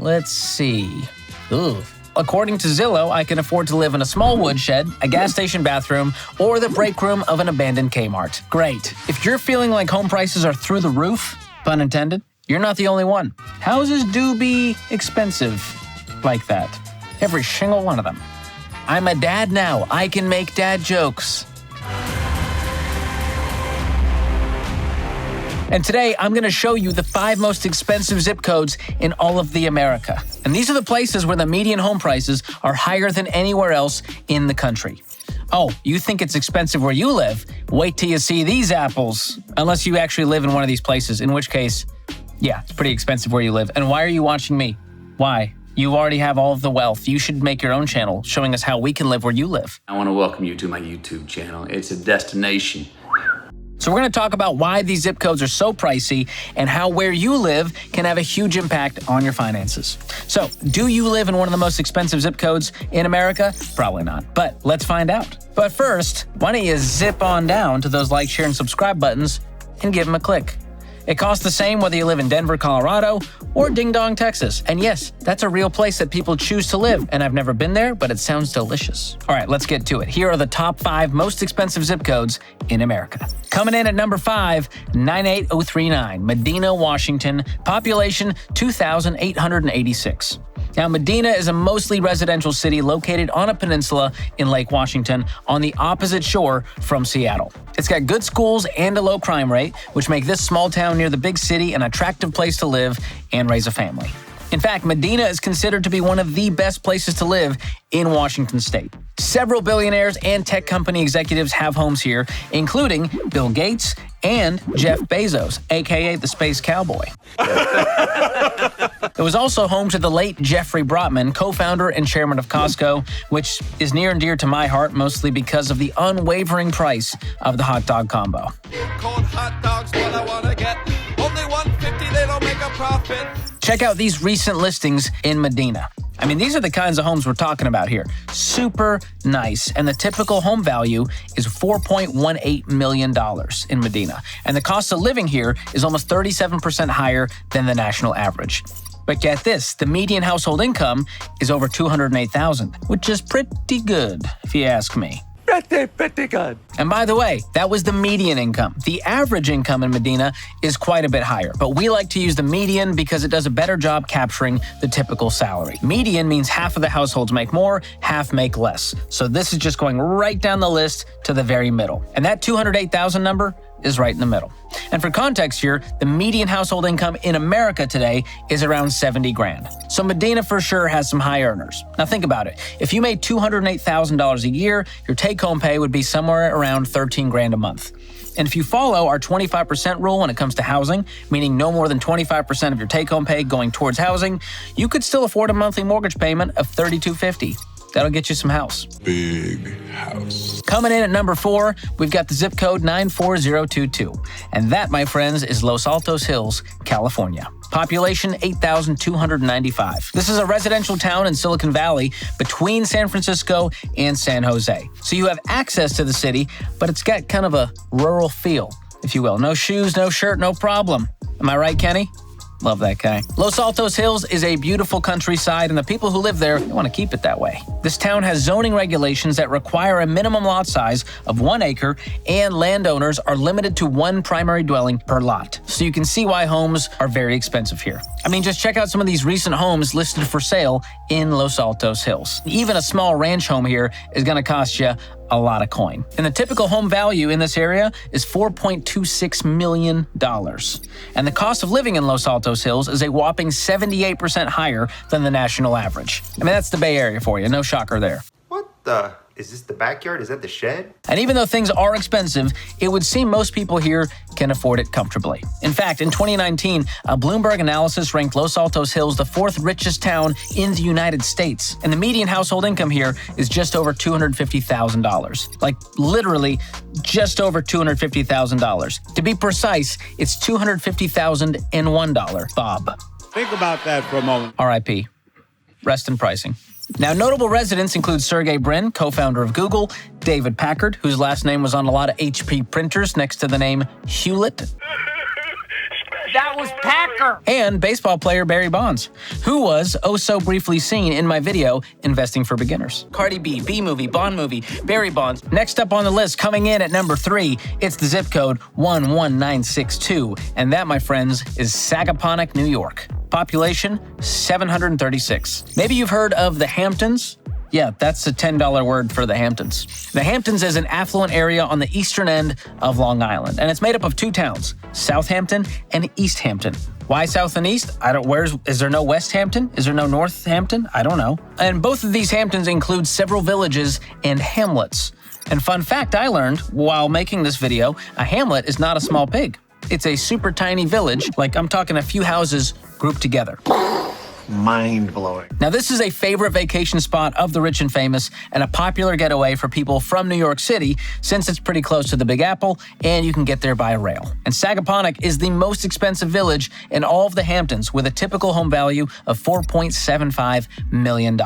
let's see. Ooh. According to Zillow, I can afford to live in a small woodshed, a gas station bathroom, or the break room of an abandoned Kmart. Great. If you're feeling like home prices are through the roof, pun intended, you're not the only one. Houses do be expensive like that. Every single one of them. I'm a dad now. I can make dad jokes. And today, I'm going to show you the 5 most expensive zip codes in all of the America. And these are the places where the median home prices are higher than anywhere else in the country. Oh, you think it's expensive where you live? Wait till you see these apples. Unless you actually live in one of these places, in which case, yeah, it's pretty expensive where you live. And why are you watching me? Why? You already have all of the wealth. You should make your own channel showing us how we can live where you live. I want to welcome you to my YouTube channel. It's a destination. So we're going to talk about why these zip codes are so pricey and how where you live can have a huge impact on your finances. So, do you live in one of the most expensive zip codes in America? Probably not, but let's find out. But first, why don't you zip on down to those like, share, and subscribe buttons and give them a click. It costs the same whether you live in Denver, Colorado, or Ding Dong, Texas. And yes, that's a real place that people choose to live, and I've never been there, but it sounds delicious. All right, let's get to it. Here are the top 5 most expensive zip codes in America. Coming in at number 5, 98039, Medina, Washington, population 2,886. Now, Medina is a mostly residential city located on a peninsula in Lake Washington on the opposite shore from Seattle. It's got good schools and a low crime rate, which make this small town near the big city an attractive place to live and raise a family. In fact, Medina is considered to be one of the best places to live in Washington state. Several billionaires and tech company executives have homes here, including Bill Gates and Jeff Bezos, aka the Space Cowboy. It was also home to the late Jeffrey Brotman, co-founder and chairman of Costco, which is near and dear to my heart, mostly because of the unwavering price of the hot dog combo. Cold hot dogs, what I wanna get. Only $1.50, they don't make a profit. Check out these recent listings in Medina. I mean, these are the kinds of homes we're talking about here. Super nice. And the typical home value is $4.18 million in Medina. And the cost of living here is almost 37% higher than the national average. But get this, the median household income is over $208,000, which is pretty good, if you ask me. Pretty good. And by the way, that was the median income. The average income in Medina is quite a bit higher, but we like to use the median because it does a better job capturing the typical salary. Median means half of the households make more, half make less. So this is just going right down the list to the very middle. And that $208,000 number is right in the middle. And for context here, the median household income in America today is around 70 grand. So Medina for sure has some high earners. Now think about it. If you made $208,000 a year, your take-home pay would be somewhere around 13 grand a month. And if you follow our 25% rule when it comes to housing, meaning no more than 25% of your take-home pay going towards housing, you could still afford a monthly mortgage payment of $3,250. That'll get you some house. Big house. Coming in at number 4, we've got the zip code 94022. And that, my friends, is Los Altos Hills, California. Population 8,295. This is a residential town in Silicon Valley between San Francisco and San Jose. So you have access to the city, but it's got kind of a rural feel, if you will. No shoes, no shirt, no problem. Am I right, Kenny? Love that guy. Los Altos Hills is a beautiful countryside, and the people who live there want to keep it that way. This town has zoning regulations that require a minimum lot size of 1 acre, and landowners are limited to 1 primary dwelling per lot. So you can see why homes are very expensive here. I mean, just check out some of these recent homes listed for sale in Los Altos Hills. Even a small ranch home here is going to cost you a lot of coin. And the typical home value in this area is $4.26 million. And the cost of living in Los Altos Hills is a whopping 78% higher than the national average. I mean, that's the Bay Area for you. No shocker there. What the? Is this the backyard? Is that the shed? And even though things are expensive, it would seem most people here can afford it comfortably. In fact, in 2019, a Bloomberg analysis ranked Los Altos Hills the 4th richest town in the United States. And the median household income here is just over $250,000. Like literally just over $250,000. To be precise, it's $250,001, Bob. Think about that for a moment. R.I.P. Rest in pricing. Now, notable residents include Sergey Brin, co-founder of Google, David Packard, whose last name was on a lot of HP printers next to the name Hewlett. That was Packer! And baseball player Barry Bonds, who was oh so briefly seen in my video, Investing for Beginners. Cardi B, B-movie, Bond movie, Barry Bonds. Next up on the list, coming in at number 3, it's the zip code 11962. And that, my friends, is Sagaponack, New York. Population, 736. Maybe you've heard of the Hamptons. Yeah, that's a $10 word for the Hamptons. The Hamptons is an affluent area on the eastern end of Long Island, and it's made up of 2 towns, Southampton and East Hampton. Why South and East? Is there no West Hampton? Is there no North Hampton? I don't know. And both of these Hamptons include several villages and hamlets. And fun fact I learned while making this video, a hamlet is not a small pig. It's a super tiny village, like I'm talking a few houses grouped together. Mind-blowing. Now, this is a favorite vacation spot of the rich and famous and a popular getaway for people from New York City since it's pretty close to the Big Apple and you can get there by rail. And Sagaponack is the most expensive village in all of the Hamptons with a typical home value of $4.75 million.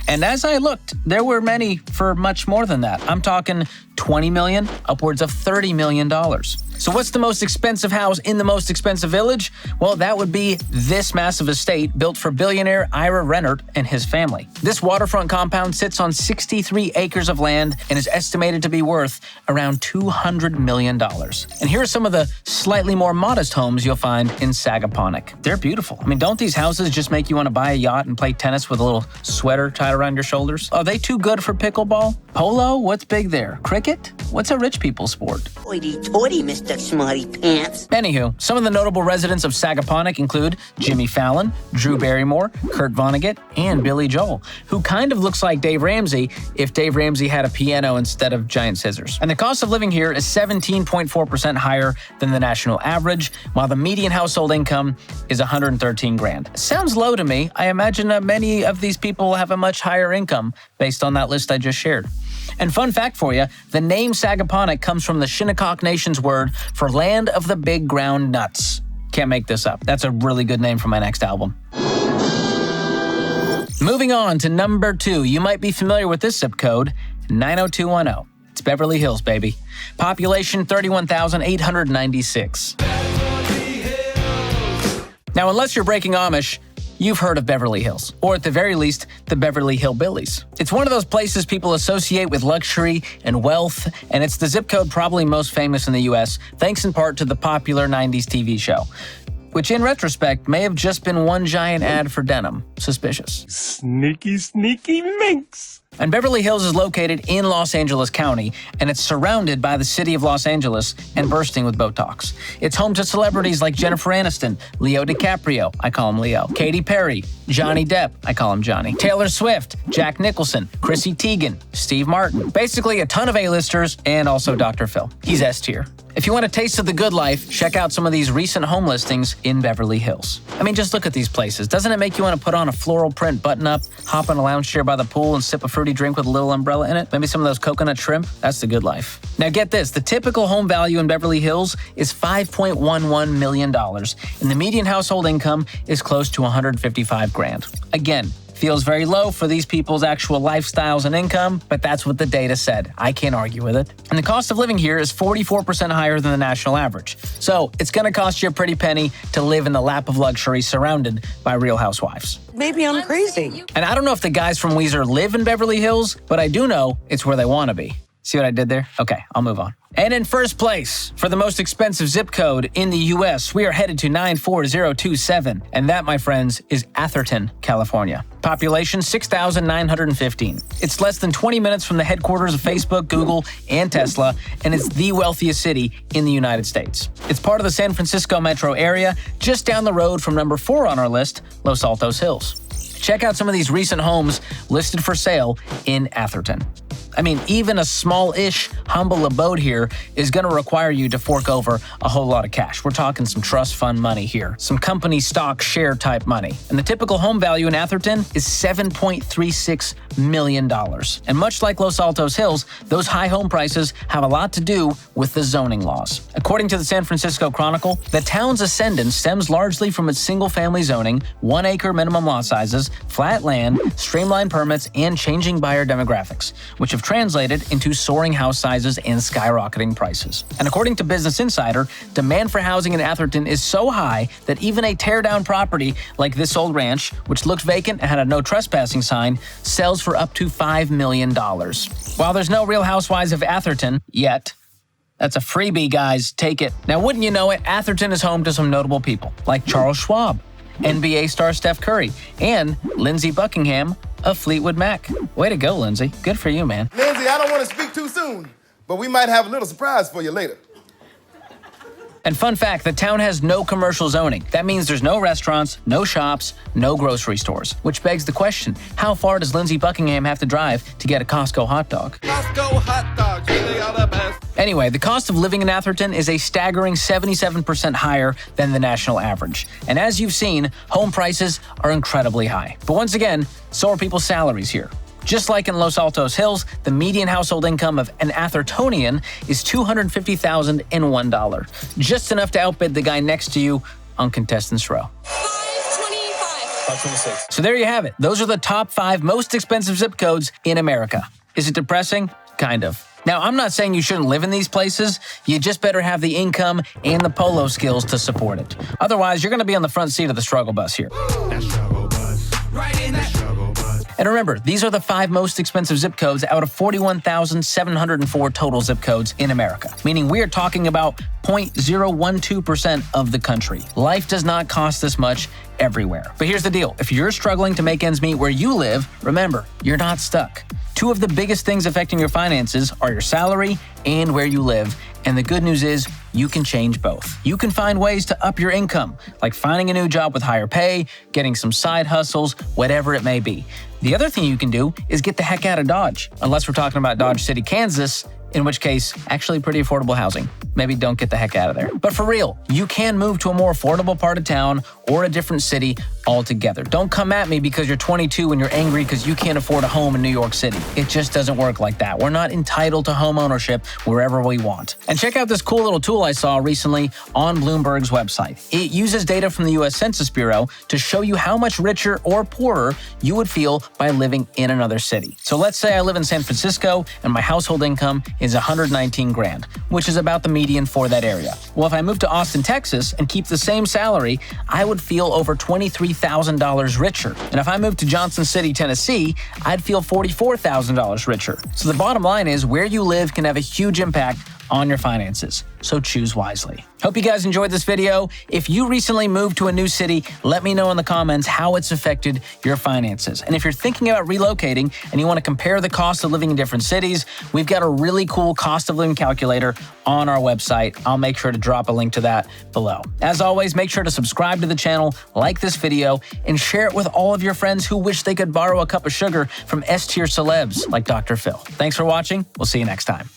And as I looked, there were many for much more than that. I'm talking $20 million, upwards of $30 million. So what's the most expensive house in the most expensive village? Well, that would be this massive estate built for billionaire Ira Rennert and his family. This waterfront compound sits on 63 acres of land and is estimated to be worth around $200 million. And here are some of the slightly more modest homes you'll find in Sagaponack. They're beautiful. I mean, don't these houses just make you want to buy a yacht and play tennis with a little sweater tied around your shoulders? Are they too good for pickleball? Polo? What's big there? Cricket? What's a rich people's sport? Hoity-toity, Mr. Smarty Pants. Anywho, some of the notable residents of Sagaponack include Jimmy Fallon, Drew Barrymore, Kurt Vonnegut, and Billy Joel, who kind of looks like Dave Ramsey if Dave Ramsey had a piano instead of giant scissors. And the cost of living here is 17.4% higher than the national average, while the median household income is $113,000. Sounds low to me. I imagine many of these people have a much higher income based on that list I just shared. And fun fact for you, the name Sagaponack comes from the Shinnecock Nation's word for land of the big ground nuts. Can't make this up. That's a really good name for my next album. Moving on to number 2. You might be familiar with this zip code, 90210. It's Beverly Hills, baby. Population 31,896. Now, unless you're breaking Amish, you've heard of Beverly Hills, or at the very least, the Beverly Hillbillies. It's one of those places people associate with luxury and wealth, and it's the zip code probably most famous in the U.S., thanks in part to the popular 90s TV show, which in retrospect may have just been one giant ad for denim. Suspicious. Sneaky, sneaky minx. And Beverly Hills is located in Los Angeles County, and it's surrounded by the city of Los Angeles and bursting with Botox. It's home to celebrities like Jennifer Aniston, Leo DiCaprio, I call him Leo, Katy Perry, Johnny Depp, I call him Johnny, Taylor Swift, Jack Nicholson, Chrissy Teigen, Steve Martin. Basically a ton of A-listers and also Dr. Phil. He's S tier. If you want a taste of the good life, check out some of these recent home listings in Beverly Hills. I mean, just look at these places. Doesn't it make you want to put on a floral print button-up, hop on a lounge chair by the pool, and sip a fruity drink with a little umbrella in it? Maybe some of those coconut shrimp? That's the good life. Now get this, the typical home value in Beverly Hills is $5.11 million, and the median household income is close to $155,000. Again, feels very low for these people's actual lifestyles and income, but that's what the data said. I can't argue with it. And the cost of living here is 44% higher than the national average. So it's gonna cost you a pretty penny to live in the lap of luxury surrounded by real housewives. Maybe I'm crazy. And I don't know if the guys from Weezer live in Beverly Hills, but I do know it's where they wanna be. See what I did there? Okay, I'll move on. And in first place, for the most expensive zip code in the U.S., we are headed to 94027. And that, my friends, is Atherton, California. Population 6,915. It's less than 20 minutes from the headquarters of Facebook, Google, and Tesla, and it's the wealthiest city in the United States. It's part of the San Francisco metro area, just down the road from number 4 on our list, Los Altos Hills. Check out some of these recent homes listed for sale in Atherton. I mean, even a small-ish, humble abode here is going to require you to fork over a whole lot of cash. We're talking some trust fund money here, some company stock share type money. And the typical home value in Atherton is $7.36 million. And much like Los Altos Hills, those high home prices have a lot to do with the zoning laws. According to the San Francisco Chronicle, the town's ascendance stems largely from its single-family zoning, 1-acre minimum lot sizes, flat land, streamlined permits, and changing buyer demographics, which have have translated into soaring house sizes and skyrocketing prices. And according to Business Insider, demand for housing in Atherton is so high that even a tear-down property like this old ranch, which looked vacant and had a no trespassing sign, sells for up to $5 million. While there's no Real Housewives of Atherton yet, that's a freebie, guys. Take it. Now, wouldn't you know it, Atherton is home to some notable people like Charles Schwab, NBA star Steph Curry, and Lindsey Buckingham of Fleetwood Mac. Way to go, Lindsey. Good for you, man. Lindsey, I don't want to speak too soon, but we might have a little surprise for you later. And fun fact, the town has no commercial zoning. That means there's no restaurants, no shops, no grocery stores. Which begs the question, how far does Lindsey Buckingham have to drive to get a Costco hot dog? Costco hot dogs really are the best. Anyway, the cost of living in Atherton is a staggering 77% higher than the national average. And as you've seen, home prices are incredibly high. But once again, so are people's salaries here. Just like in Los Altos Hills, the median household income of an Athertonian is $250,001, just enough to outbid the guy next to you on Contestants Row. 526. So there you have it. Those are the top 5 most expensive zip codes in America. Is it depressing? Kind of. Now, I'm not saying you shouldn't live in these places. You just better have the income and the polo skills to support it. Otherwise, you're going to be on the front seat of the struggle bus here. That struggle bus. Right in that. Struggle bus. And remember, these are the 5 most expensive zip codes out of 41,704 total zip codes in America, meaning we are talking about 0.012% of the country. Life does not cost this much everywhere. But here's the deal. If you're struggling to make ends meet where you live, remember, you're not stuck. 2 of the biggest things affecting your finances are your salary and where you live. And the good news is you can change both. You can find ways to up your income, like finding a new job with higher pay, getting some side hustles, whatever it may be. The other thing you can do is get the heck out of Dodge, unless we're talking about Dodge City, Kansas, in which case, actually pretty affordable housing. Maybe don't get the heck out of there. But for real, you can move to a more affordable part of town or a different city altogether. Don't come at me because you're 22 and you're angry because you can't afford a home in New York City. It just doesn't work like that. We're not entitled to home ownership wherever we want. And check out this cool little tool I saw recently on Bloomberg's website. It uses data from the U.S. Census Bureau to show you how much richer or poorer you would feel by living in another city. So let's say I live in San Francisco and my household income is $119,000, which is about the median for that area. Well, if I move to Austin, Texas and keep the same salary, I would feel over $23,000 richer. And if I moved to Johnson City, Tennessee, I'd feel $44,000 richer. So the bottom line is where you live can have a huge impact on your finances. So choose wisely. Hope you guys enjoyed this video. If you recently moved to a new city, let me know in the comments how it's affected your finances. And if you're thinking about relocating and you want to compare the cost of living in different cities, we've got a really cool cost of living calculator on our website. I'll make sure to drop a link to that below. As always, make sure to subscribe to the channel, like this video, and share it with all of your friends who wish they could borrow a cup of sugar from S-tier celebs like Dr. Phil. Thanks for watching. We'll see you next time.